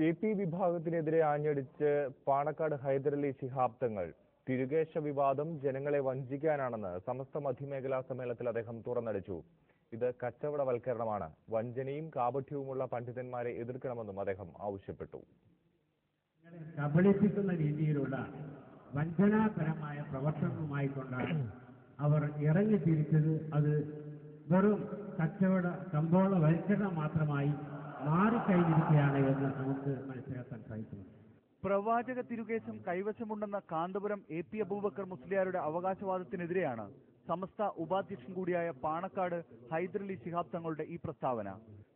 AP വിഭാഗത്തിനെതിരെ ആഞ്ഞടിച്ച് Panakkad Hyderali Shihab Thangal തിരുകേശ വിവാദം ജനങ്ങളെ വഞ്ചിക്കാനാണെന്ന് സമസ്ത മധ്യമേഖലാ സമ്മേളനത്തിൽ അദ്ദേഹം തുറന്നടിച്ചു. ഇത് കച്ചവടവൽക്കരണമാണ്. വഞ്ചനയും കാപട്യവുമുള്ള പണ്ഡിതന്മാരെ എതിർക്കണമെന്നും അദ്ദേഹം ആവശ്യപ്പെട്ടു. കബളിപ്പിക്കുന്ന രീതിയിലുള്ള വഞ്ചനാപരമായ പ്രവർത്തനവുമായി കൊണ്ടാണ് അവർ ഇറങ്ങിത്തിരിച്ചത്. അത് വെറും കച്ചവട കമ്പോളവൽക്കരണം മാത്രമായി മാറിക്കഴിഞ്ഞിരിക്കുകയാണ് എന്ന് നമുക്ക് മനസ്സിലാക്കാൻ സാധിക്കുന്നു. പ്രവാചക തിരുകേശം കൈവശമുണ്ടെന്ന കാന്തപുരം എപി അബൂബക്കർ മുസ്ലിയാരുടെ അവകാശവാദത്തിനെതിരെയാണ് സമസ്ത ഉപാധ്യക്ഷൻ കൂടിയായ പാണക്കാട് ഹൈദരലി ശിഹാബ് തങ്ങളുടെ ഈ പ്രസ്താവന.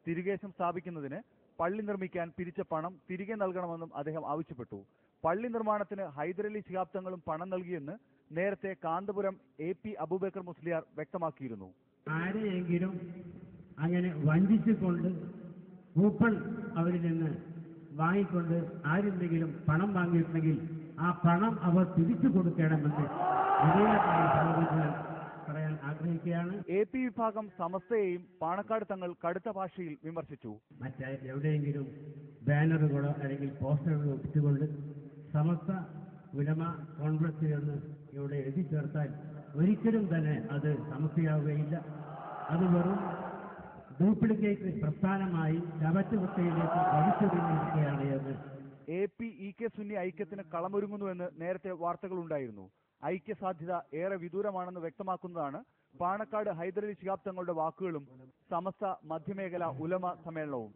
തിരുകേശം സ്ഥാപിക്കുന്നതിന് പള്ളി നിർമ്മിക്കാൻ പിരിച്ച പണം തിരികെ നൽകണമെന്നും അദ്ദേഹം ആവശ്യപ്പെട്ടു. പള്ളി നിർമ്മാണത്തിന് ഹൈദരലി ശിഹാബ് തങ്ങളും പണം നൽകിയെന്ന് നേരത്തെ കാന്തപുരം എപി അബൂബക്കർ മുസ്ലിയാർ വ്യക്തമാക്കിയിരുന്നു. ആരെയെങ്കിലും അങ്ങനെ വഞ്ചിച്ചുകൊണ്ട് കൂപ്പൺ അവരിൽ നിന്ന് വാങ്ങിക്കൊണ്ട് ആരെന്തെങ്കിലും പണം വാങ്ങിയിട്ടുണ്ടെങ്കിൽ ആ പണം അവർ തിരിച്ചു കൊടുക്കണമെന്ന് പറയാൻ ആഗ്രഹിക്കുകയാണ്. എപി വിഭാഗം സമസ്തയെയും പാണക്കാട് തങ്ങൾ കടുത്ത ഭാഷയിൽ വിമർശിച്ചു. എവിടെയെങ്കിലും ബാനറുകളോ അല്ലെങ്കിൽ പോസ്റ്ററുകളോ ഒട്ടിച്ചുകൊണ്ട് സമസ്ത ഉലമ കോൺഗ്രസ് എന്ന് ഇവിടെ എഴുതി ചേർത്താൽ ഒരിക്കലും തന്നെ അത് സമസ്തയാവുകയില്ല. അത് വെറും ഡ്യൂപ്ലിക്കേറ്റ് പ്രസ്ഥാനമായി ശവറ്റുകുത്തയിലേക്ക് വലിച്ചൊടുങ്ങിയിരിക്കുകയാണ് എന്ന് എപി ഇ.കെ. സുന്നി ഐക്യത്തിന് കളമൊരുങ്ങുന്നുവെന്ന് നേരത്തെ വാർത്തകളുണ്ടായിരുന്നു. ഐക്യസാധ്യത ഏറെ വിദൂരമാണെന്ന് വ്യക്തമാക്കുന്നതാണ് പാണക്കാട് ഹൈദരലി ശിഹാബ് തങ്ങളുടെ വാക്കുകളും സമസ്ത മധ്യമേഖല ഉലമ സമ്മേളനവും.